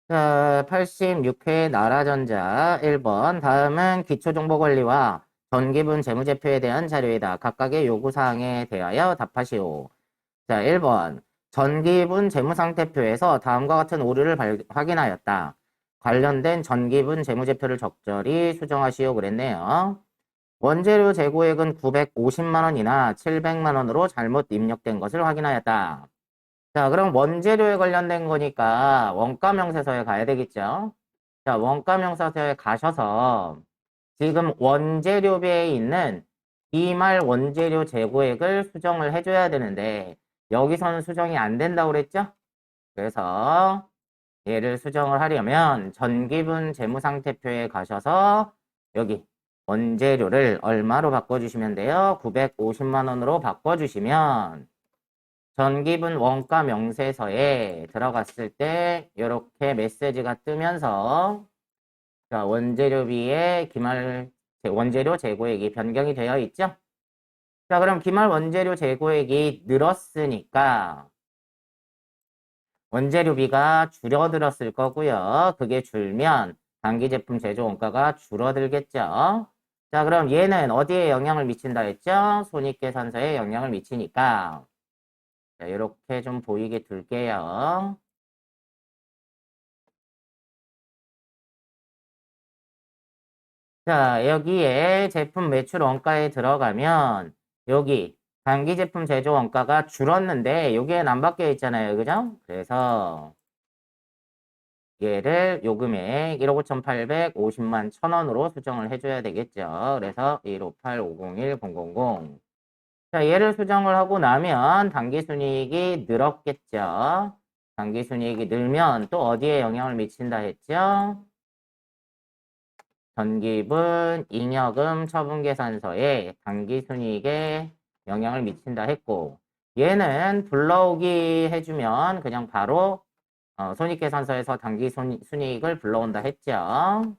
자, 86회 나라전자 1번. 다음은 기초정보관리와 전기분 재무제표에 대한 자료이다. 각각의 요구사항에 대하여 답하시오. 자, 1번. 전기분 재무상태표에서 다음과 같은 오류를 확인하였다. 관련된 전기분 재무제표를 적절히 수정하시오. 그랬네요. 원재료 재고액은 950만 원이나 700만 원으로 잘못 입력된 것을 확인하였다. 자, 그럼 원재료에 관련된 거니까 원가 명세서에 가야 되겠죠? 자, 원가 명세서에 가셔서 지금 원재료비에 있는 이말 원재료 재고액을 수정을 해줘야 되는데 여기서는 수정이 안 된다고 그랬죠? 그래서 얘를 수정을 하려면 전기분 재무상태표에 가셔서 여기 원재료를 얼마로 바꿔주시면 돼요? 950만 원으로 바꿔주시면 전기분 원가 명세서에 들어갔을 때 이렇게 메시지가 뜨면서 자, 원재료비의 원재료 재고액이 변경이 되어 있죠? 자, 그럼 기말 원재료 재고액이 늘었으니까 원재료비가 줄어들었을 거고요. 그게 줄면 단기 제품 제조 원가가 줄어들겠죠. 자, 그럼 얘는 어디에 영향을 미친다 했죠? 손익계산서에 영향을 미치니까 자, 이렇게 좀 보이게 둘게요. 자, 여기에 제품 매출 원가에 들어가면 여기 단기 제품 제조 원가가 줄었는데 여기엔 안 바뀌어 있잖아요. 그죠? 그래서 얘를 요금액 1억 5,850만 1,000원으로 수정을 해줘야 되겠죠. 그래서 158501000. 자, 얘를 수정을 하고 나면 당기순이익이 늘었겠죠. 당기순이익이 늘면 또 어디에 영향을 미친다 했죠? 전기분, 잉여금, 처분계산서에 당기순이익에 영향을 미친다 했고 얘는 불러오기 해주면 그냥 바로 손익계산서에서 당기순이익을 불러온다 했죠.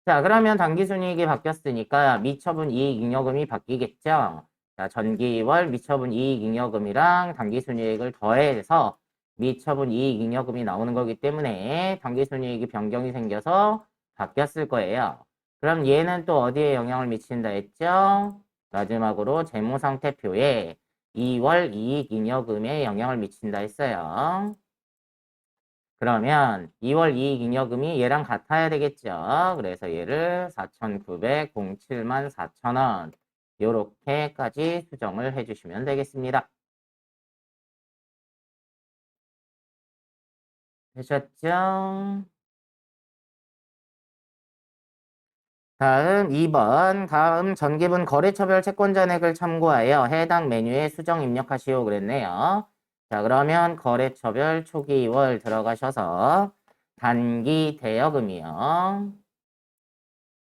자, 그러면 당기순이익이 바뀌었으니까 미처분 이익잉여금이 바뀌겠죠. 자, 전기월 미처분 이익잉여금이랑 당기순이익을 더해서 미처분 이익잉여금이 나오는 거기 때문에 당기순이익이 변경이 생겨서 바뀌었을 거예요. 그럼 얘는 또 어디에 영향을 미친다 했죠? 마지막으로 재무상태표에 2월 이익잉여금에 영향을 미친다 했어요. 그러면 2월 이익잉여금이 얘랑 같아야 되겠죠. 그래서 얘를 4,907만 4천원 요렇게까지 수정을 해주시면 되겠습니다. 되셨죠? 다음 2번. 다음 전기분 거래처별 채권 잔액을 참고하여 해당 메뉴에 수정 입력하시오 그랬네요. 자, 그러면 거래처별 초기 2월 들어가셔서 단기 대여금이요.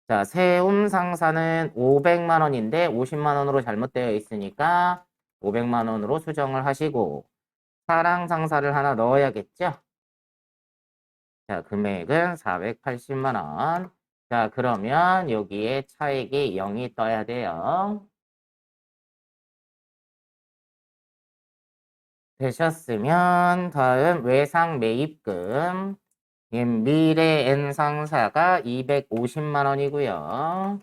자, 세움 상사는 500만 원인데 50만 원으로 잘못되어 있으니까 500만 원으로 수정을 하시고 사랑 상사를 하나 넣어야겠죠? 자, 금액은 480만 원. 자, 그러면 여기에 차액이 0이 떠야 돼요. 되셨으면 다음 외상 매입금 미래 N 상사가 250만 원이고요.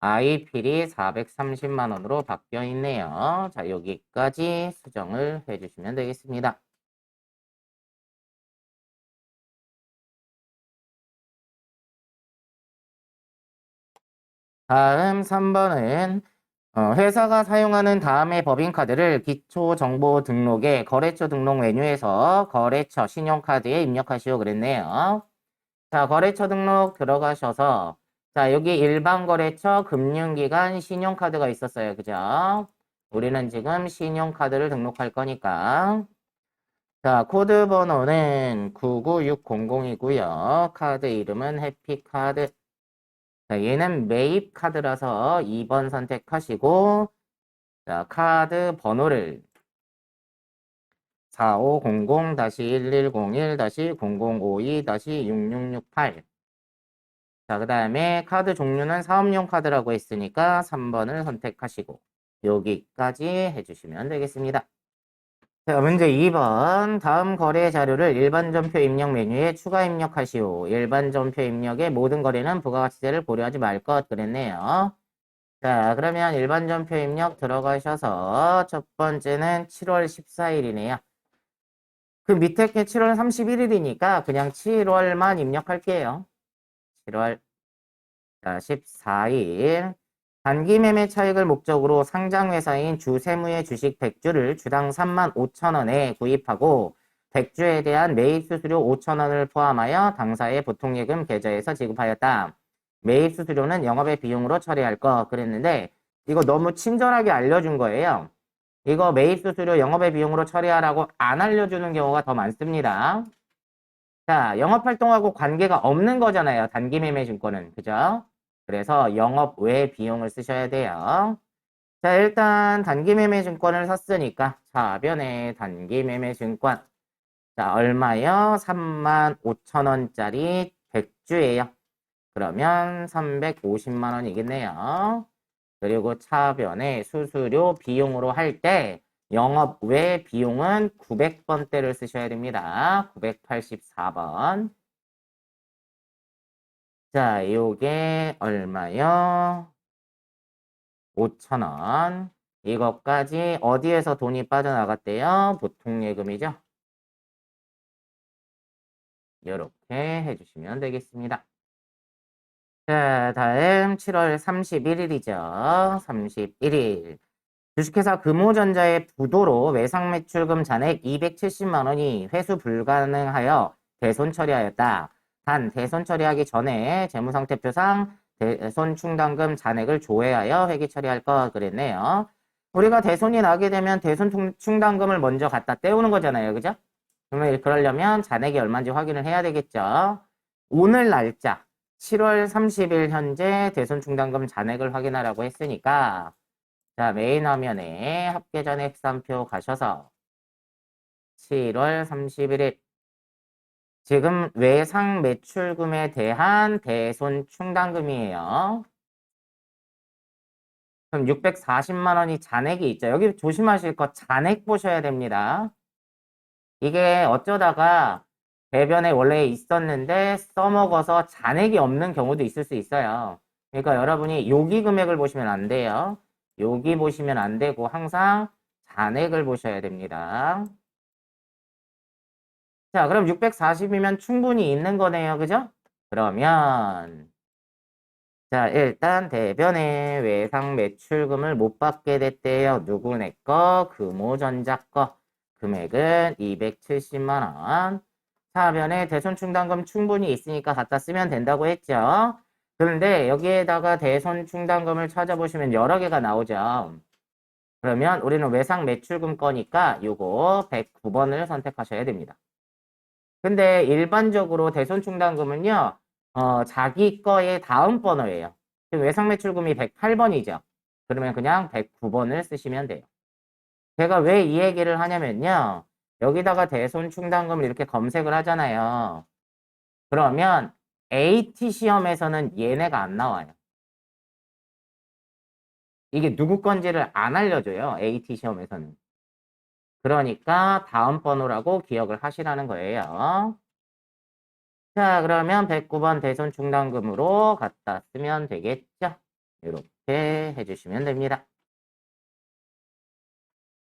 IP이 430만 원으로 바뀌어 있네요. 자, 여기까지 수정을 해주시면 되겠습니다. 다음 3번은 회사가 사용하는 다음의 법인카드를 기초정보 등록에 거래처 등록 메뉴에서 거래처 신용카드에 입력하시오 그랬네요. 자, 거래처 등록 들어가셔서 자, 여기 일반거래처, 금융기관, 신용카드가 있었어요. 그죠? 우리는 지금 신용카드를 등록할 거니까 자, 코드 번호는 9960이고요. 카드 이름은 해피카드. 자, 얘는 매입 카드라서 2번 선택하시고 자, 카드 번호를 4500-1101-0052-6668 자, 그 다음에 카드 종류는 사업용 카드라고 했으니까 3번을 선택하시고 여기까지 해주시면 되겠습니다. 자, 문제 2번. 다음 거래 자료를 일반 전표 입력 메뉴에 추가 입력하시오. 일반 전표 입력의 모든 거래는 부가가치세를 고려하지 말 것 그랬네요. 자, 그러면 일반 전표 입력 들어가셔서 첫 번째는 7월 14일이네요. 그 밑에 게 7월 31일이니까 그냥 7월만 입력할게요. 7월 14일. 단기 매매 차익을 목적으로 상장 회사인 주세무의 주식 100주를 주당 35,000원에 구입하고 100주에 대한 매입 수수료 5,000원을 포함하여 당사의 보통예금 계좌에서 지급하였다. 매입 수수료는 영업의 비용으로 처리할 거 그랬는데 이거 너무 친절하게 알려준 거예요. 이거 매입 수수료 영업의 비용으로 처리하라고 안 알려주는 경우가 더 많습니다. 자, 영업활동하고 관계가 없는 거잖아요. 단기 매매 증권은. 그죠? 그래서 영업 외 비용을 쓰셔야 돼요. 자, 일단 단기 매매 증권을 샀으니까 차변에 단기 매매 증권. 자, 얼마요? 35,000원짜리 100주예요. 그러면 350만 원이겠네요. 그리고 차변에 수수료 비용으로 할 때 영업 외 비용은 900번대를 쓰셔야 됩니다. 984번. 자, 요게 얼마요? 5,000원. 이것까지 어디에서 돈이 빠져나갔대요? 보통예금이죠? 이렇게 해주시면 되겠습니다. 자, 다음 7월 31일이죠. 31일. 주식회사 금호전자의 부도로 외상매출금 잔액 270만 원이 회수 불가능하여 대손 처리하였다. 단 대손 처리하기 전에 재무상태표상 대손 충당금 잔액을 조회하여 회계 처리할 거 그랬네요. 우리가 대손이 나게 되면 대손 충당금을 먼저 갖다 떼우는 거잖아요. 그죠? 그러면 그러려면 잔액이 얼마인지 확인을 해야 되겠죠. 오늘 날짜 7월 30일 현재 대손 충당금 잔액을 확인하라고 했으니까 자, 메인 화면에 합계잔액 szám표 가셔서 7월 31일 지금 외상 매출금에 대한 대손 충당금이에요. 그럼 640만 원이 잔액이 있죠. 여기 조심하실 거 잔액 보셔야 됩니다. 이게 어쩌다가 대변에 원래 있었는데 써먹어서 잔액이 없는 경우도 있을 수 있어요. 그러니까 여러분이 요기 금액을 보시면 안 돼요. 여기 보시면 안 되고 항상 잔액을 보셔야 됩니다. 자, 그럼 640이면 충분히 있는 거네요. 그죠? 그러면 자, 일단 대변에 외상 매출금을 못 받게 됐대요. 누구네 거? 금호전자 거. 금액은 270만 원. 차변에 대손 충당금 충분히 있으니까 갖다 쓰면 된다고 했죠. 그런데 여기에다가 대손 충당금을 찾아보시면 여러 개가 나오죠. 그러면 우리는 외상 매출금 거니까 요거 109번을 선택하셔야 됩니다. 근데 일반적으로 대손 충당금은요, 자기 거의 다음 번호예요. 지금 외상 매출금이 108번이죠. 그러면 그냥 109번을 쓰시면 돼요. 제가 왜 이 얘기를 하냐면요. 여기다가 대손 충당금을 이렇게 검색을 하잖아요. 그러면 AT 시험에서는 얘네가 안 나와요. 이게 누구 건지를 안 알려줘요. AT 시험에서는. 그러니까 다음 번호라고 기억을 하시라는 거예요. 자, 그러면 109번 대손 충당금으로 갖다 쓰면 되겠죠? 이렇게 해주시면 됩니다.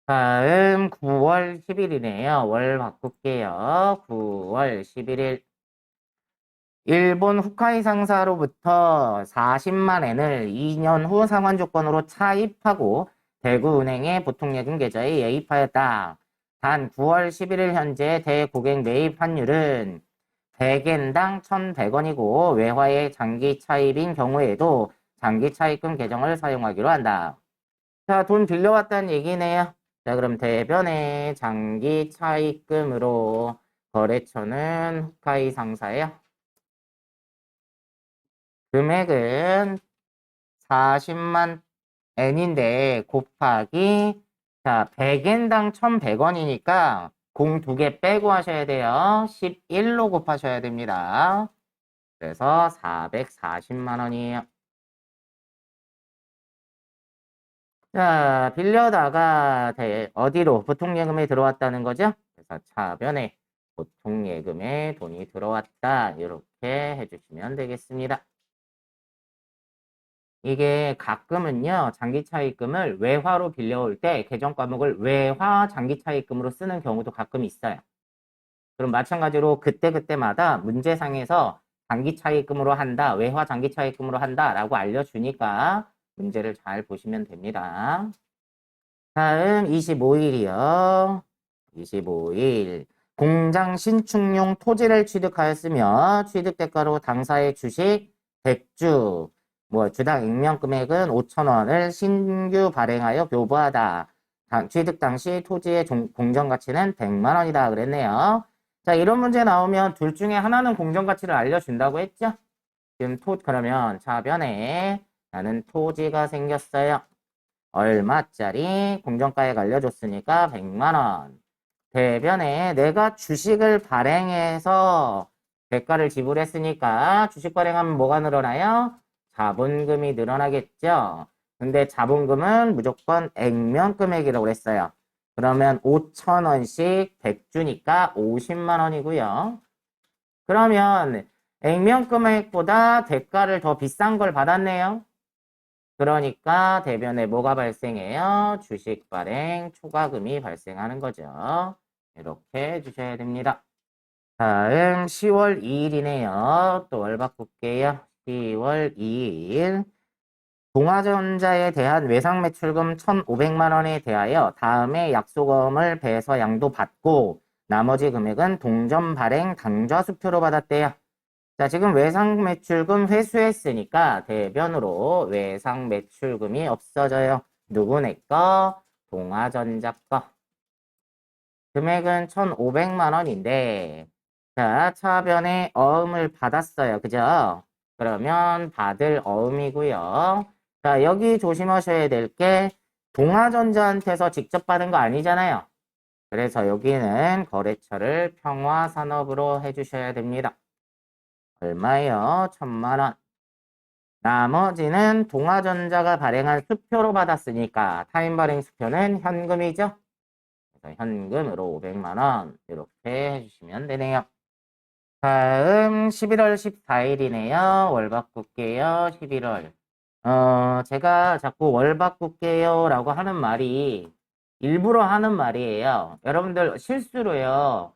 다음 9월 10일이네요. 월 바꿀게요. 9월 11일. 일본 후카이 상사로부터 40만 엔을 2년 후 상환 조건으로 차입하고 대구은행의 보통예금 계좌에 예입하였다. 단 9월 11일 현재 대고객 매입 환율은 100엔당 1,100원이고 외화의 장기 차입인 경우에도 장기 차입금 계정을 사용하기로 한다. 자, 돈 빌려왔다는 얘기네요. 자, 그럼 대변의 장기 차입금으로 거래처는 후카이 상사예요. 금액은 40만 엔인데 곱하기 자 100엔당 1,100원이니까 공 2개 빼고 하셔야 돼요. 11로 곱하셔야 됩니다. 그래서 440만 원이에요. 자, 빌려다가 어디로? 보통예금에 들어왔다는 거죠? 그래서 차변에 보통예금에 돈이 들어왔다. 이렇게 해주시면 되겠습니다. 이게 가끔은요, 장기차입금을 외화로 빌려올 때 계정 과목을 외화 장기차입금으로 쓰는 경우도 가끔 있어요. 그럼 마찬가지로 그때그때마다 문제상에서 장기차입금으로 한다, 외화 장기차입금으로 한다라고 알려주니까 문제를 잘 보시면 됩니다. 다음 25일이요. 25일. 공장 신축용 토지를 취득하였으며 취득대가로 당사의 주식 100주, 주당 액면 금액은 5,000원을 신규 발행하여 교부하다. 취득 당시 토지의 공정가치는 100만 원이다 그랬네요. 자, 이런 문제 나오면 둘 중에 하나는 공정가치를 알려준다고 했죠? 지금 그러면 차변에 나는 토지가 생겼어요. 얼마짜리 공정가액 알려줬으니까 100만 원. 대변에 내가 주식을 발행해서 대가를 지불했으니까 주식 발행하면 뭐가 늘어나요? 자본금이 늘어나겠죠. 근데 자본금은 무조건 액면 금액이라고 했어요. 그러면 5,000원씩 100주니까 50만 원이고요. 그러면 액면 금액보다 대가를 더 비싼 걸 받았네요. 그러니까 대변에 뭐가 발생해요? 주식 발행 초과금이 발생하는 거죠. 이렇게 해주셔야 됩니다. 다음 10월 2일이네요. 또 월 바꿀게요. 10월 2일. 동아전자에 대한 외상 매출금 1,500만 원에 대하여 다음에 약소금을 배서 양도받고 나머지 금액은 동전 발행 당좌 수표로 받았대요. 자, 지금 외상 매출금 회수했으니까 대변으로 외상 매출금이 없어져요. 누구네 거? 동아전자 거. 금액은 1,500만 원인데, 자, 차변에 어음을 받았어요. 그죠? 그러면 받을 어음이고요. 자, 여기 조심하셔야 될 게 동아전자한테서 직접 받은 거 아니잖아요. 그래서 여기는 거래처를 평화산업으로 해주셔야 됩니다. 얼마요? 1,000만 원. 나머지는 동아전자가 발행한 수표로 받았으니까 타임 발행 수표는 현금이죠. 그래서 현금으로 500만 원 이렇게 해주시면 되네요. 다음 11월 14일이네요. 월 바꿀게요. 11월. 제가 자꾸 월 바꿀게요 라고 하는 말이 일부러 하는 말이에요. 여러분들 실수로요.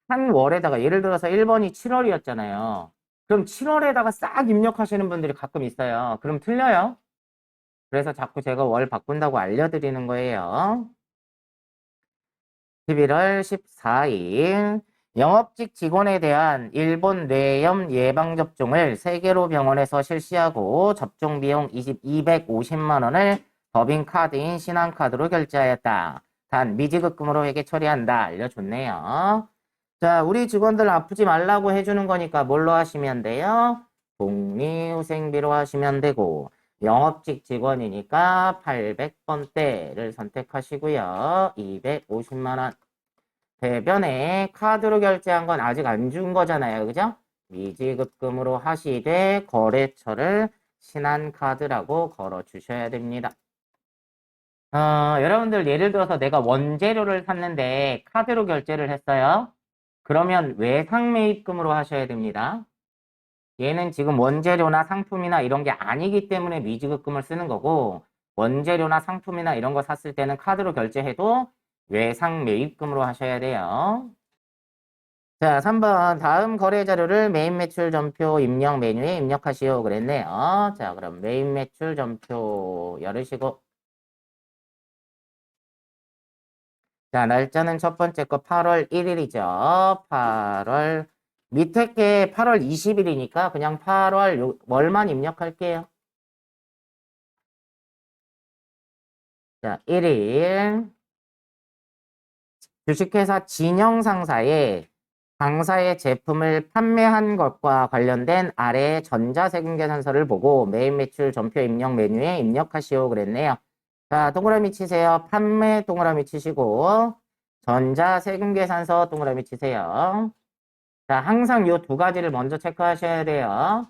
한 월에다가 예를 들어서 1번이 7월이었잖아요. 그럼 7월에다가 싹 입력하시는 분들이 가끔 있어요. 그럼 틀려요. 그래서 자꾸 제가 월 바꾼다고 알려드리는 거예요. 11월 14일 영업직 직원에 대한 일본 뇌염 예방접종을 세계로 병원에서 실시하고 접종 비용 250만 원을 법인카드인 신한카드로 결제하였다. 단 미지급금으로 회계 처리한다. 알려줬네요. 자, 우리 직원들 아프지 말라고 해주는 거니까 뭘로 하시면 돼요? 복리후생비로 하시면 되고 영업직 직원이니까 800번대를 선택하시고요. 250만 원. 대변에 카드로 결제한 건 아직 안 준 거잖아요. 그죠? 미지급금으로 하시되 거래처를 신한카드라고 걸어 주셔야 됩니다. 여러분들 예를 들어서 내가 원재료를 샀는데 카드로 결제를 했어요. 그러면 외상매입금으로 하셔야 됩니다. 얘는 지금 원재료나 상품이나 이런 게 아니기 때문에 미지급금을 쓰는 거고 원재료나 상품이나 이런 거 샀을 때는 카드로 결제해도 외상매입금으로 하셔야 돼요. 자, 3번 다음 거래 자료를 메인 매출 전표 입력 메뉴에 입력하시오 그랬네요. 자, 그럼 메인 매출 전표 열으시고 자, 날짜는 첫 번째 거 8월 1일이죠. 8월 밑에 게 8월 20일이니까 그냥 8월 월만 입력할게요. 자, 1일 주식회사 진영상사에 당사의 제품을 판매한 것과 관련된 아래의 전자세금계산서를 보고 메인 매출 전표 입력 메뉴에 입력하시오 그랬네요. 자, 동그라미 치세요. 판매 동그라미 치시고 전자세금계산서 동그라미 치세요. 자, 항상 이 두 가지를 먼저 체크하셔야 돼요.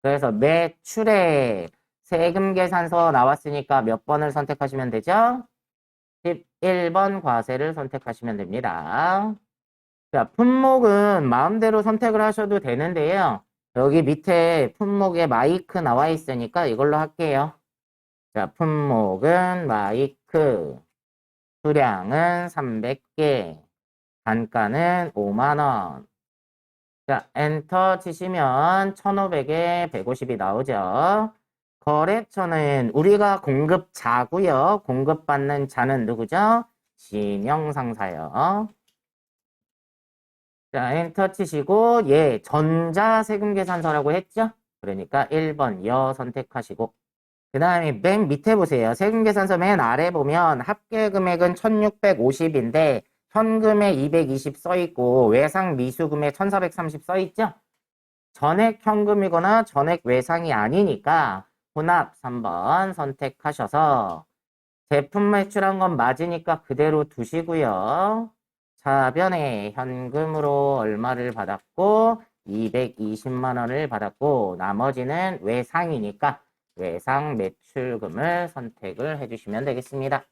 그래서 매출액 세금 계산서 나왔으니까 몇 번을 선택하시면 되죠? 11번 과세를 선택하시면 됩니다. 자, 품목은 마음대로 선택을 하셔도 되는데요. 여기 밑에 품목에 마이크 나와 있으니까 이걸로 할게요. 자, 품목은 마이크, 수량은 300개, 단가는 5만원. 자, 엔터 치시면 1,500에 150이 나오죠. 거래처는 우리가 공급자고요. 공급받는 자는 누구죠? 진영상사요. 자, 엔터 치시고 전자세금계산서라고 했죠? 그러니까 1번 여 선택하시고 그 다음에 맨 밑에 보세요. 세금계산서 맨 아래 보면 합계금액은 1,650인데 현금에 220 써있고 외상 미수금에 1,430 써있죠? 전액 현금이거나 전액 외상이 아니니까 혼합 3번 선택하셔서 제품 매출한 건 맞으니까 그대로 두시고요. 차변에 현금으로 얼마를 받았고 220만 원을 받았고 나머지는 외상이니까 외상 매출금을 선택을 해주시면 되겠습니다.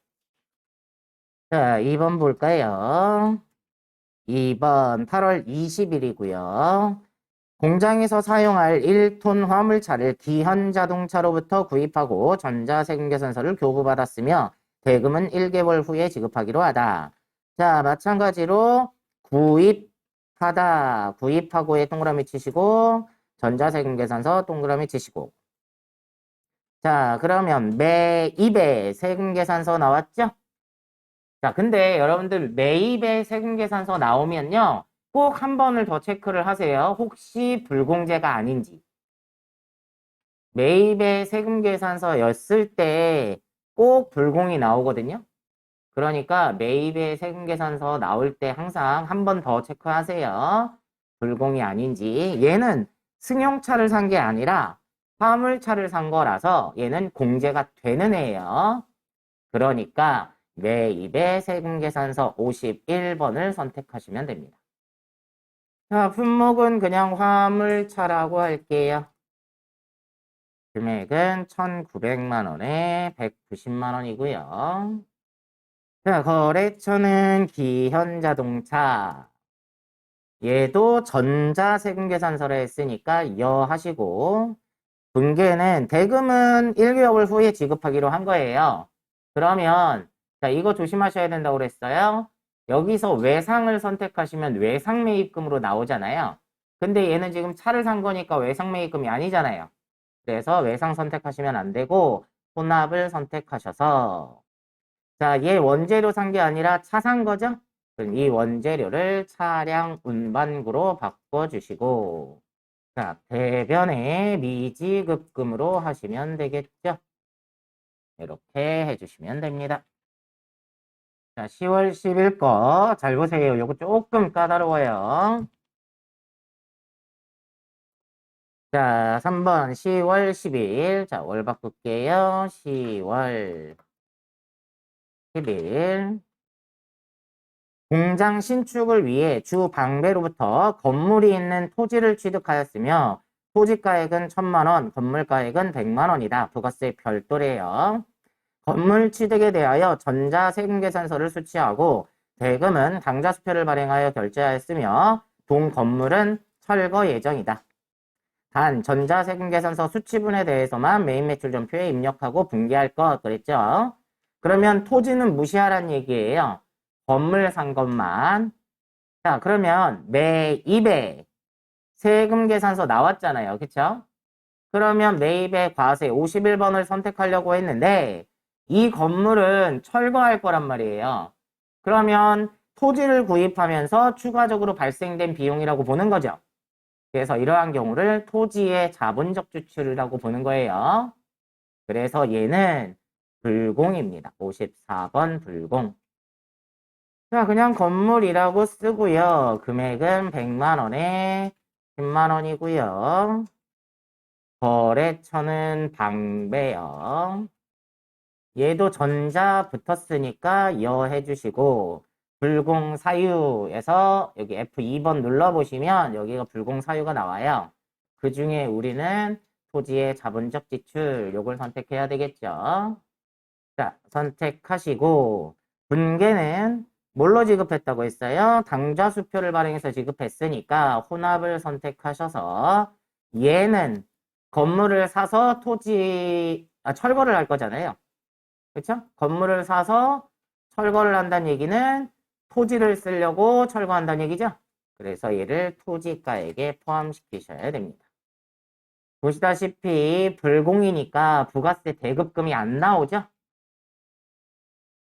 자, 2번 볼까요? 2번 8월 20일이고요. 공장에서 사용할 1톤 화물차를 기현 자동차로부터 구입하고 전자세금계산서를 교부받았으며 대금은 1개월 후에 지급하기로 하다. 자, 마찬가지로 구입하다, 구입하고에 동그라미 치시고 전자세금계산서 동그라미 치시고 자, 그러면 매입에 세금계산서 나왔죠? 자, 근데 여러분들 매입에 세금계산서 나오면요. 꼭 한 번을 더 체크를 하세요. 혹시 불공제가 아닌지. 매입의 세금계산서였을 때 꼭 불공이 나오거든요. 그러니까 매입의 세금계산서 나올 때 항상 한 번 더 체크하세요. 불공이 아닌지. 얘는 승용차를 산 게 아니라 화물차를 산 거라서 얘는 공제가 되는 애예요. 그러니까 매입의 세금계산서 51번을 선택하시면 됩니다. 자, 품목은 그냥 화물차라고 할게요. 금액은 1,900만 원에 190만 원이고요. 자, 거래처는 기현자동차. 얘도 전자세금계산서를 했으니까 여 하시고 분계는 대금은 1개월 후에 지급하기로 한 거예요. 그러면 자, 이거 조심하셔야 된다고 그랬어요. 여기서 외상을 선택하시면 외상매입금으로 나오잖아요. 근데 얘는 지금 차를 산 거니까 외상매입금이 아니잖아요. 그래서 외상 선택하시면 안 되고 혼합을 선택하셔서 자, 얘 원재료 산 게 아니라 차 산 거죠? 그럼 이 원재료를 차량 운반구로 바꿔주시고 자, 대변에 미지급금으로 하시면 되겠죠? 이렇게 해주시면 됩니다. 자, 10월 10일 거 잘 보세요. 요거 조금 까다로워요. 자, 3번 10월 10일. 자, 월 바꿀게요. 10월 10일. 공장 신축을 위해 주 방배로부터 건물이 있는 토지를 취득하였으며 토지가액은 1,000만 원, 건물가액은 100만 원이다. 부가세 별도래요. 건물 취득에 대하여 전자세금계산서를 수취하고 대금은 당좌수표를 발행하여 결제하였으며 동 건물은 철거 예정이다. 단 전자세금계산서 수취분에 대해서만 매입매출전표에 입력하고 분기할 것 그랬죠. 그러면 토지는 무시하란 얘기예요. 건물 산 것만. 자, 그러면 매입에 세금계산서 나왔잖아요. 그쵸? 그러면 매입의 과세 51번을 선택하려고 했는데 이 건물은 철거할 거란 말이에요. 그러면 토지를 구입하면서 추가적으로 발생된 비용이라고 보는 거죠. 그래서 이러한 경우를 토지의 자본적 지출이라고 보는 거예요. 그래서 얘는 불공입니다. 54번 불공. 자, 그냥 건물이라고 쓰고요. 금액은 100만 원에 10만 원이고요. 거래처는 방배요. 얘도 전자 붙었으니까 여 해주시고 불공사유에서 여기 F2번 눌러보시면 여기가 불공사유가 나와요. 그 중에 우리는 토지의 자본적 지출 요걸 선택해야 되겠죠. 자, 선택하시고 분괴는 뭘로 지급했다고 했어요? 당좌수표를 발행해서 지급했으니까 혼합을 선택하셔서 얘는 건물을 사서 철거를 할 거잖아요. 그렇죠? 건물을 사서 철거를 한다는 얘기는 토지를 쓰려고 철거한다는 얘기죠. 그래서 얘를 토지가액에 포함시키셔야 됩니다. 보시다시피 불공이니까 부가세 대급금이 안 나오죠.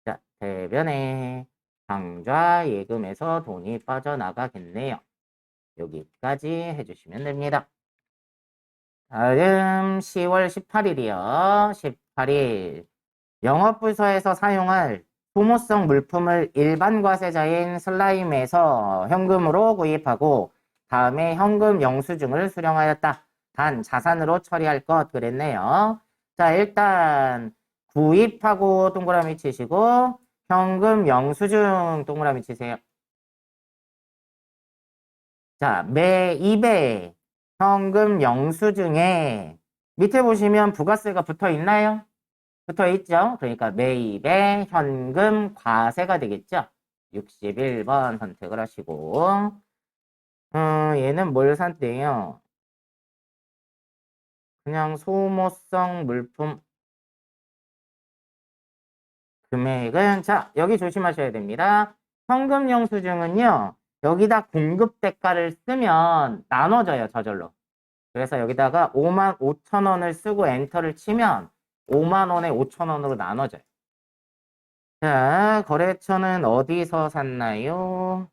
자, 대변에 당좌 예금에서 돈이 빠져나가겠네요. 여기까지 해주시면 됩니다. 다음 10월 18일이요. 18일 영업부서에서 사용할 소모성 물품을 일반 과세자인 슬라임에서 현금으로 구입하고 다음에 현금 영수증을 수령하였다. 단 자산으로 처리할 것 그랬네요. 자, 일단 구입하고 동그라미 치시고 현금 영수증 동그라미 치세요. 자, 매입에 현금 영수증에 밑에 보시면 부가세가 붙어 있나요? 붙어 있죠? 그러니까 매입에 현금 과세가 되겠죠? 61번 선택을 하시고 얘는 뭘 샀대요? 그냥 소모성 물품 금액은 자, 여기 조심하셔야 됩니다. 현금 영수증은요. 여기다 공급 대가를 쓰면 나눠져요, 저절로. 그래서 여기다가 5만 5천 원을 쓰고 엔터를 치면 5만 원에 5천 원으로 나눠져요. 자, 거래처는 어디서 샀나요?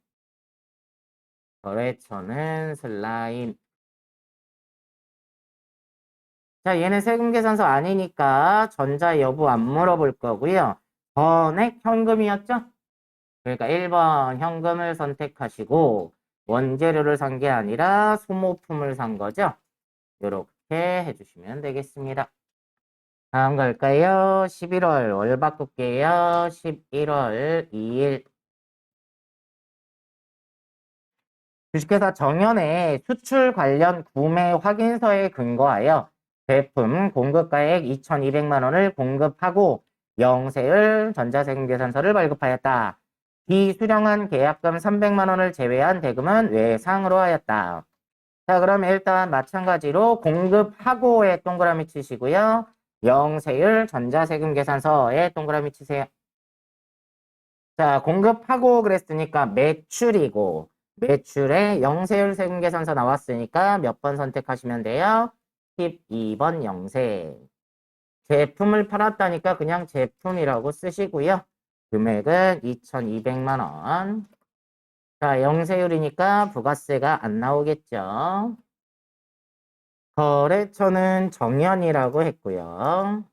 거래처는 슬라임. 자, 얘는 세금계산서 아니니까 전자 여부 안 물어볼 거고요. 전액 현금이었죠? 그러니까 1번 현금을 선택하시고 원재료를 산 게 아니라 소모품을 산 거죠? 이렇게 해주시면 되겠습니다. 다음 갈까요? 11월 월 바꿀게요. 11월 2일 주식회사 정연의 수출 관련 구매 확인서에 근거하여 제품 공급가액 2,200만 원을 공급하고 영세율 전자세금 계산서를 발급하였다. 비수령한 계약금 300만 원을 제외한 대금은 외상으로 하였다. 자, 그럼 일단 마찬가지로 공급하고에 동그라미 치시고요. 영세율 전자세금 계산서에 동그라미 치세요. 자, 공급하고 그랬으니까 매출이고 매출에 영세율 세금 계산서 나왔으니까 몇 번 선택하시면 돼요? 12번 영세. 제품을 팔았다니까 그냥 제품이라고 쓰시고요. 금액은 2,200만 원. 자, 영세율이니까 부가세가 안 나오겠죠. 거래처는 정연이라고 했고요.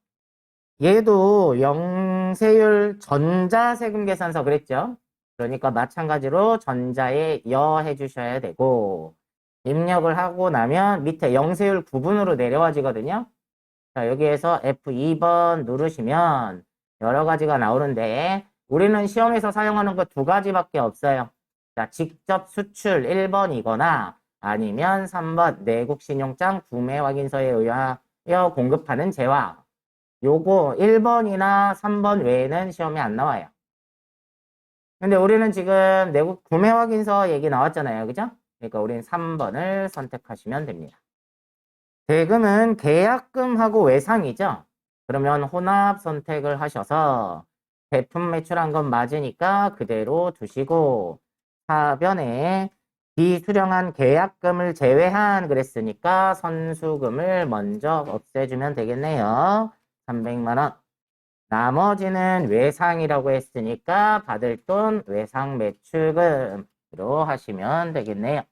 얘도 영세율 전자세금 계산서 그랬죠? 그러니까 마찬가지로 전자에 여 해주셔야 되고 입력을 하고 나면 밑에 영세율 구분으로 내려와지거든요. 자, 여기에서 F2번 누르시면 여러 가지가 나오는데 우리는 시험에서 사용하는 거 두 가지밖에 없어요. 자, 직접 수출 1번이거나 아니면 3번 내국신용장 구매 확인서에 의하여 공급하는 재화. 요거 1번이나 3번 외에는 시험에 안 나와요. 근데 우리는 지금 내국 구매 확인서 얘기 나왔잖아요. 그죠? 그러니까 우리는 3번을 선택하시면 됩니다. 대금은 계약금하고 외상이죠. 그러면 혼합 선택을 하셔서 제품 매출한 건 맞으니까 그대로 두시고 하변에 비수령한 계약금을 제외한 그랬으니까 선수금을 먼저 없애주면 되겠네요. 300만 원. 나머지는 외상이라고 했으니까 받을 돈 외상 매출금으로 하시면 되겠네요.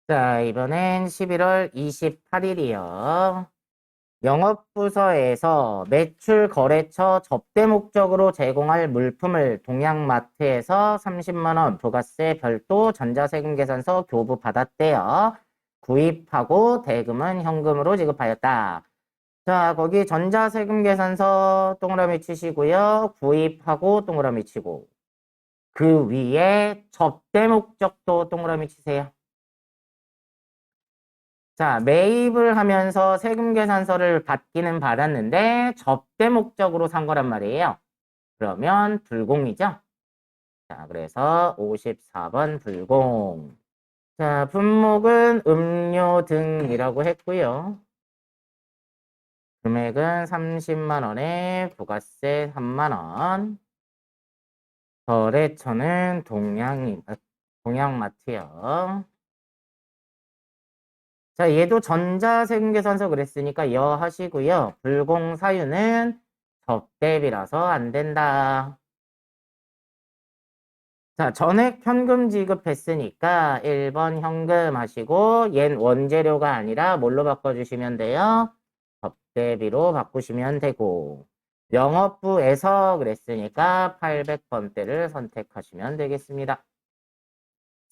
자, 이번엔 11월 28일이요. 영업부서에서 매출 거래처 접대 목적으로 제공할 물품을 동양마트에서 30만 원 부가세 별도 전자세금 계산서 교부 받았대요. 구입하고 대금은 현금으로 지급하였다. 자, 거기 전자세금 계산서 동그라미 치시고요. 구입하고 동그라미 치고 그 위에 접대 목적도 동그라미 치세요. 자, 매입을 하면서 세금 계산서를 받기는 받았는데 접대 목적으로 산 거란 말이에요. 그러면 불공이죠. 자, 그래서 54번 불공. 자, 품목은 음료 등이라고 했고요. 금액은 30만 원에 부가세 3만 원. 거래처는 동양마트요. 자, 얘도 전자세금계산서 그랬으니까 여 하시고요. 불공 사유는 접대비라서 안 된다. 자, 전액 현금 지급했으니까 1번 현금 하시고 얜 원재료가 아니라 뭘로 바꿔주시면 돼요? 접대비로 바꾸시면 되고 영업부에서 그랬으니까 800번대를 선택하시면 되겠습니다.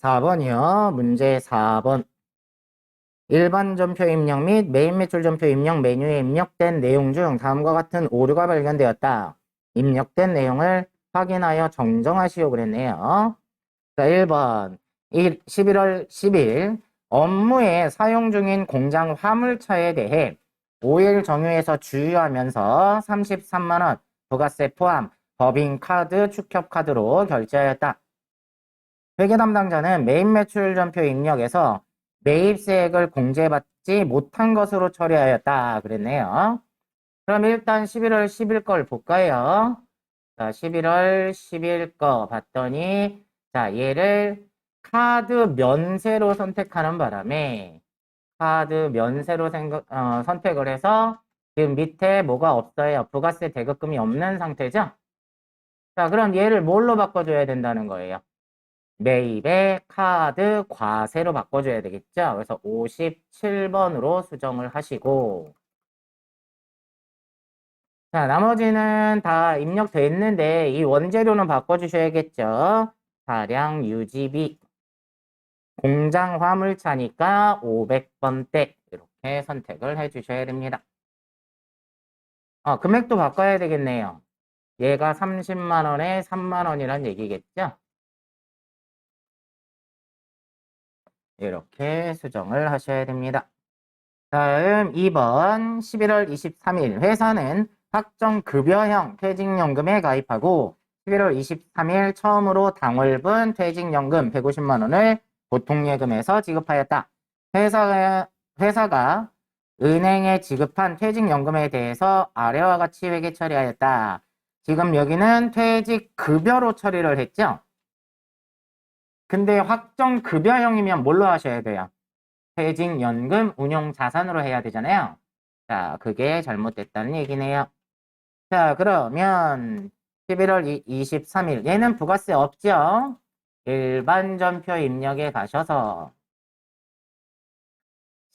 4번이요. 문제 4번. 일반 전표 입력 및 메인 매출 전표 입력 메뉴에 입력된 내용 중 다음과 같은 오류가 발견되었다. 입력된 내용을 확인하여 정정하시오 그랬네요. 자, 1번 11월 10일 업무에 사용 중인 공장 화물차에 대해 5일 정유해서 주유하면서 33만 원 부가세 포함 법인카드 축협카드로 결제하였다. 회계 담당자는 메인 매출 전표 입력에서 매입세액을 공제받지 못한 것으로 처리하였다 그랬네요. 그럼 일단 11월 10일 걸 볼까요? 자, 11월 10일 거 봤더니 자, 얘를 카드 면세로 선택하는 바람에 카드 면세로 선택을 해서 지금 밑에 뭐가 없어요? 부가세 대급금이 없는 상태죠? 자, 그럼 얘를 뭘로 바꿔줘야 된다는 거예요? 매입의 카드 과세로 바꿔줘야 되겠죠? 그래서 57번으로 수정을 하시고 자, 나머지는 다 입력돼 있는데 이 원재료는 바꿔주셔야겠죠? 차량 유지비 공장 화물차니까 500번대 이렇게 선택을 해주셔야 됩니다. 금액도 바꿔야 되겠네요. 얘가 30만 원에 3만 원이란 얘기겠죠? 이렇게 수정을 하셔야 됩니다. 다음 2번 11월 23일 회사는 확정급여형 퇴직연금에 가입하고 11월 23일 처음으로 당월분 퇴직연금 150만 원을 보통예금에서 지급하였다. 회사가 은행에 지급한 퇴직연금에 대해서 아래와 같이 회계 처리하였다. 지금 여기는 퇴직급여로 처리를 했죠? 근데 확정급여형이면 뭘로 하셔야 돼요? 퇴직연금 운용자산으로 해야 되잖아요. 자, 그게 잘못됐다는 얘기네요. 자, 그러면 11월 23일 얘는 부가세 없죠? 일반 전표 입력에 가셔서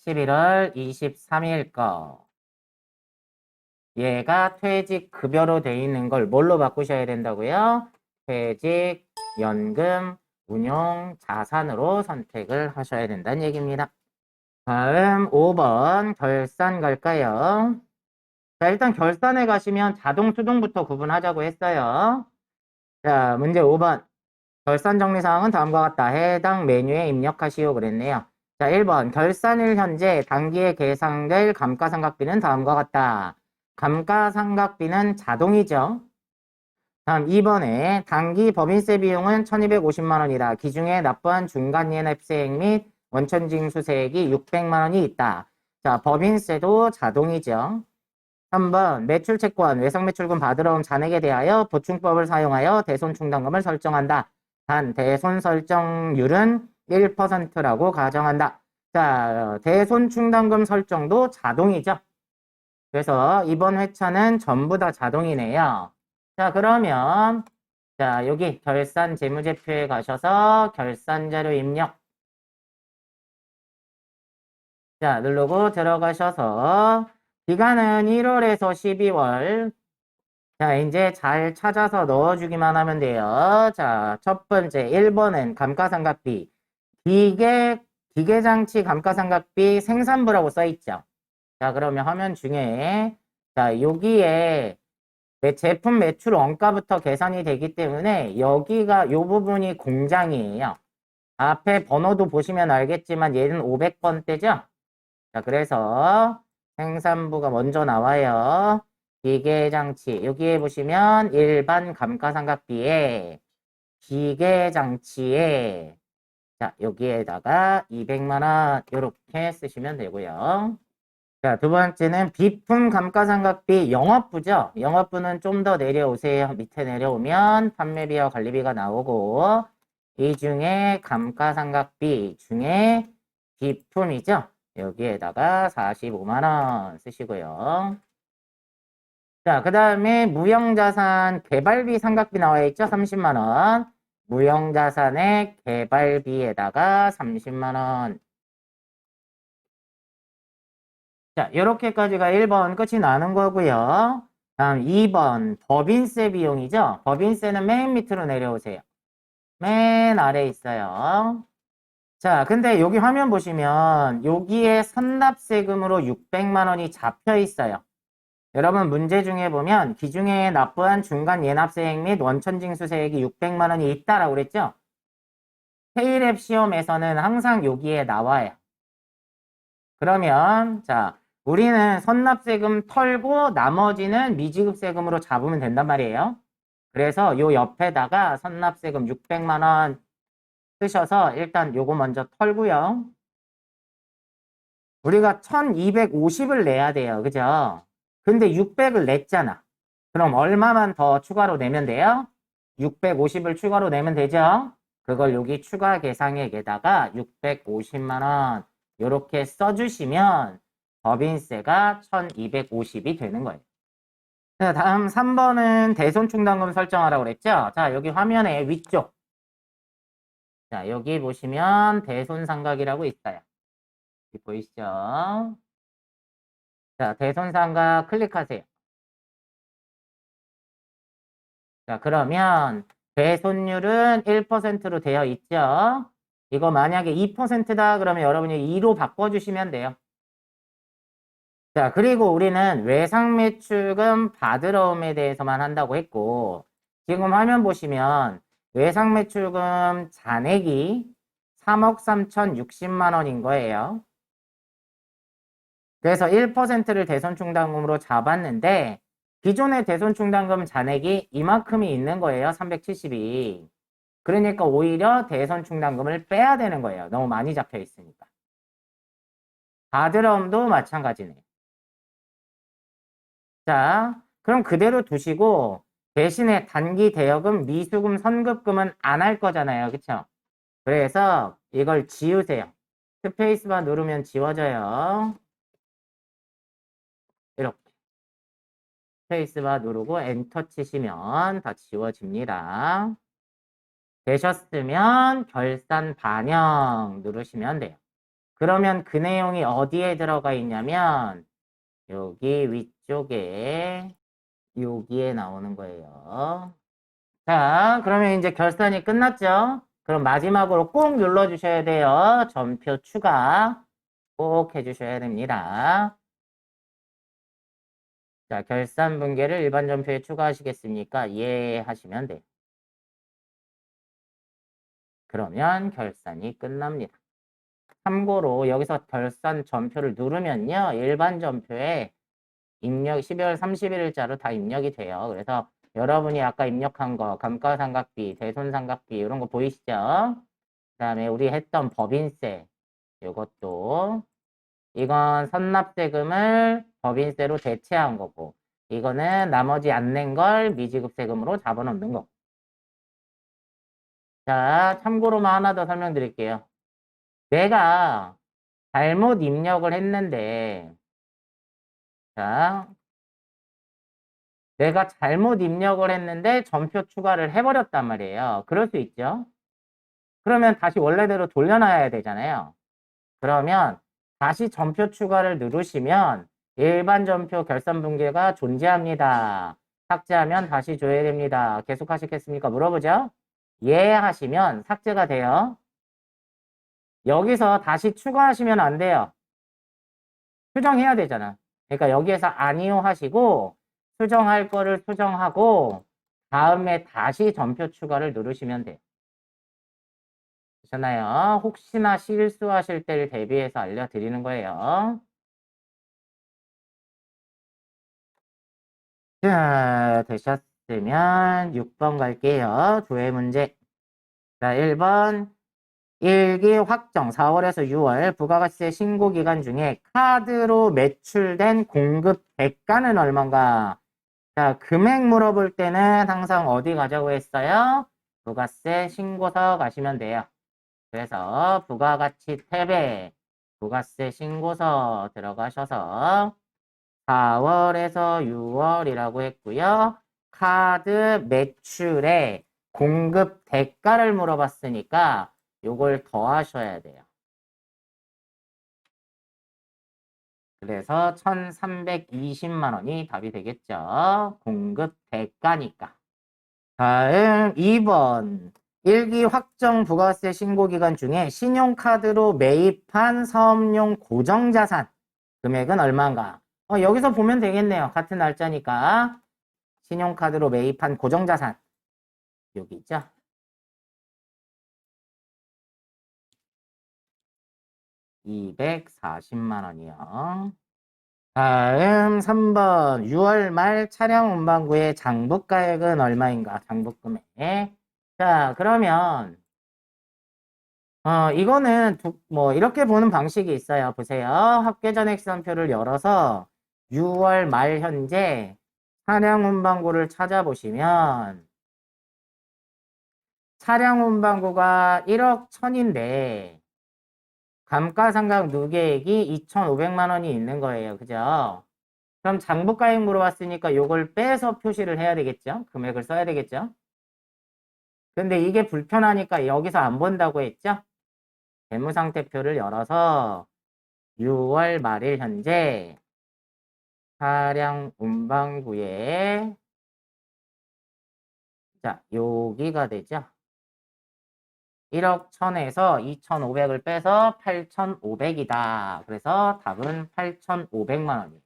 11월 23일 거 얘가 퇴직급여로 돼 있는 걸 뭘로 바꾸셔야 된다고요? 퇴직연금 운용자산으로 선택을 하셔야 된다는 얘기입니다. 다음 5번 결산 갈까요? 자, 일단 결산에 가시면 자동 수동부터 구분하자고 했어요. 자, 문제 5번. 결산 정리사항은 다음과 같다. 해당 메뉴에 입력하시오 그랬네요. 자, 1번. 결산일 현재 당기에 계상될 감가상각비는 다음과 같다. 감가상각비는 자동이죠. 다음 2번에 당기 법인세 비용은 1250만 원이다. 기중에 납부한 중간예납세액 및 원천징수세액이 600만 원이 있다. 자, 법인세도 자동이죠. 3번 매출채권, 외상매출금 받으러 온 잔액에 대하여 보충법을 사용하여 대손충당금을 설정한다. 단 대손 설정률은 1%라고 가정한다. 자, 대손충당금 설정도 자동이죠. 그래서 이번 회차는 전부 다 자동이네요. 자, 그러면 자, 여기 결산 재무제표에 가셔서 결산자료 입력. 자, 누르고 들어가셔서 기간은 1월에서 12월. 자, 이제 잘 찾아서 넣어주기만 하면 돼요. 자, 첫 번째 1번은 감가상각비. 기계장치 감가상각비 생산부라고 써있죠. 자, 그러면 화면 중에 자, 여기에 제품 매출 원가부터 계산이 되기 때문에 여기가 요 부분이 공장이에요. 앞에 번호도 보시면 알겠지만 얘는 500번대죠? 자, 그래서 생산부가 먼저 나와요. 기계장치. 여기에 보시면 일반 감가상각비에 기계장치에 자, 여기에다가 200만 원 이렇게 쓰시면 되고요. 자, 두 번째는 비품 감가상각비 영업부죠. 영업부는 좀 더 내려오세요. 밑에 내려오면 판매비와 관리비가 나오고 이 중에 감가상각비 중에 비품이죠. 여기에다가 45만 원 쓰시고요. 자, 그 다음에 무형자산 개발비 상각비 나와 있죠. 30만 원. 무형자산의 개발비에다가 30만 원. 자, 이렇게까지가 1번 끝이 나는 거고요. 다음 2번 법인세 비용이죠. 법인세는 맨 밑으로 내려오세요. 맨 아래 있어요. 자, 근데 여기 화면 보시면 여기에 선납세금으로 600만 원이 잡혀 있어요. 여러분 문제 중에 보면 기중에 납부한 중간 예납세액 및 원천징수세액이 600만 원이 있다라고 그랬죠? K랩 시험에서는 항상 여기에 나와요. 그러면 자, 우리는 선납세금 털고 나머지는 미지급세금으로 잡으면 된단 말이에요. 그래서 요 옆에다가 선납세금 600만 원 쓰셔서 일단 요거 먼저 털고요. 우리가 1250을 내야 돼요. 그죠? 근데 600을 냈잖아. 그럼 얼마만 더 추가로 내면 돼요? 650을 추가로 내면 되죠? 그걸 여기 추가 계상액에다가 650만 원 이렇게 써주시면 법인세가 1250이 되는 거예요. 자, 다음 3번은 대손충당금 설정하라고 그랬죠? 자, 여기 화면에 위쪽. 자, 여기 보시면 대손상각이라고 있어요. 여기 보이시죠? 자, 대손상각 클릭하세요. 자, 그러면 대손율은 1%로 되어 있죠? 이거 만약에 2%다 그러면 여러분이 2로 바꿔주시면 돼요. 자, 그리고 우리는 외상매출금 받으러 음에 대해서만 한다고 했고, 지금 화면 보시면 외상매출금 잔액이 3억 3,060만 원인 거예요. 그래서 1%를 대손충당금으로 잡았는데, 기존의 대손충당금 잔액이 이만큼이 있는 거예요. 370이. 그러니까 오히려 대손충당금을 빼야 되는 거예요. 너무 많이 잡혀 있으니까. 바드럼도 마찬가지네요. 자, 그럼 그대로 두시고 대신에 단기 대여금, 미수금, 선급금은 안 할 거잖아요. 그쵸? 그래서 이걸 지우세요. 스페이스바 누르면 지워져요. 이렇게. 스페이스바 누르고 엔터 치시면 다 지워집니다. 되셨으면 결산 반영 누르시면 돼요. 그러면 그 내용이 어디에 들어가 있냐면 여기 위쪽에 여기에 나오는 거예요. 자, 그러면 이제 결산이 끝났죠? 그럼 마지막으로 꼭 눌러주셔야 돼요. 전표 추가 꼭 해주셔야 됩니다. 자, 결산 분계를 일반 전표에 추가하시겠습니까? 예 하시면 돼요. 그러면 결산이 끝납니다. 참고로 여기서 결산 전표를 누르면요. 일반 전표에 입력 12월 31일자로 다 입력이 돼요. 그래서 여러분이 아까 입력한 거 감가상각비, 대손상각비 이런 거 보이시죠? 그 다음에 우리 했던 법인세 이것도 이건 선납세금을 법인세로 대체한 거고 이거는 나머지 안 낸 걸 미지급세금으로 잡아놓는 거. 자, 참고로만 하나 더 설명드릴게요. 내가 잘못 입력을 했는데 자, 내가 잘못 입력을 했는데 전표 추가를 해버렸단 말이에요. 그럴 수 있죠. 그러면 다시 원래대로 돌려놔야 되잖아요. 그러면 다시 전표 추가를 누르시면 일반 전표 결산 분계가 존재합니다. 삭제하면 다시 줘야 됩니다. 계속 하시겠습니까? 물어보죠. 예 하시면 삭제가 돼요. 여기서 다시 추가하시면 안 돼요. 수정해야 되잖아. 그러니까 여기에서 아니요 하시고 수정할 거를 수정하고 다음에 다시 전표 추가를 누르시면 돼요. 되셨나요? 혹시나 실수하실 때를 대비해서 알려드리는 거예요. 자, 되셨으면 6번 갈게요. 조회 문제. 자, 1번. 일기 확정 4월에서 6월 부가가치세 신고 기간 중에 카드로 매출된 공급 대가는 얼마인가? 자, 금액 물어볼 때는 항상 어디 가자고 했어요? 부가세 신고서 가시면 돼요. 그래서 부가가치 탭에 부가세 신고서 들어가셔서 4월에서 6월이라고 했고요. 카드 매출의 공급 대가를 물어봤으니까 요걸 더하셔야 돼요. 그래서 1320만 원이 답이 되겠죠. 공급 대가니까. 다음 2번. 일기 확정 부가세 신고 기간 중에 신용카드로 매입한 사업용 고정자산 금액은 얼마인가? 여기서 보면 되겠네요. 같은 날짜니까. 신용카드로 매입한 고정자산. 여기 있죠? (240만 원이요). 다음 3번 6월 말 차량 운반구의 장부가액은 얼마인가? 장부금액. 자, 그러면 이거는 뭐 이렇게 보는 방식이 있어요. 보세요. 합계전액시산표를 열어서 6월 말 현재 차량 운반구를 찾아보시면 차량 운반구가 1억 1000인데 감가상각 누계액이 2,500만 원이 있는 거예요. 그죠? 그럼 장부가액 물어봤으니까 요걸 빼서 표시를 해야 되겠죠? 금액을 써야 되겠죠? 근데 이게 불편하니까 여기서 안 본다고 했죠? 재무상태표를 열어서 6월 말일 현재 차량 운반구에 자, 여기가 되죠? 1억 1000에서 2,500을 빼서 8,500이다. 그래서 답은 8,500만 원이에요.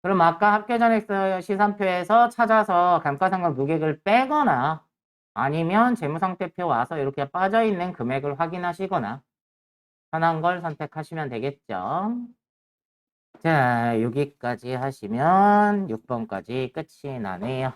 그럼 아까 합계전액 시산표에서 찾아서 감가상각 누계액을 빼거나 아니면 재무상태표 와서 이렇게 빠져있는 금액을 확인하시거나 편한 걸 선택하시면 되겠죠. 자, 여기까지 하시면 6번까지 끝이 나네요.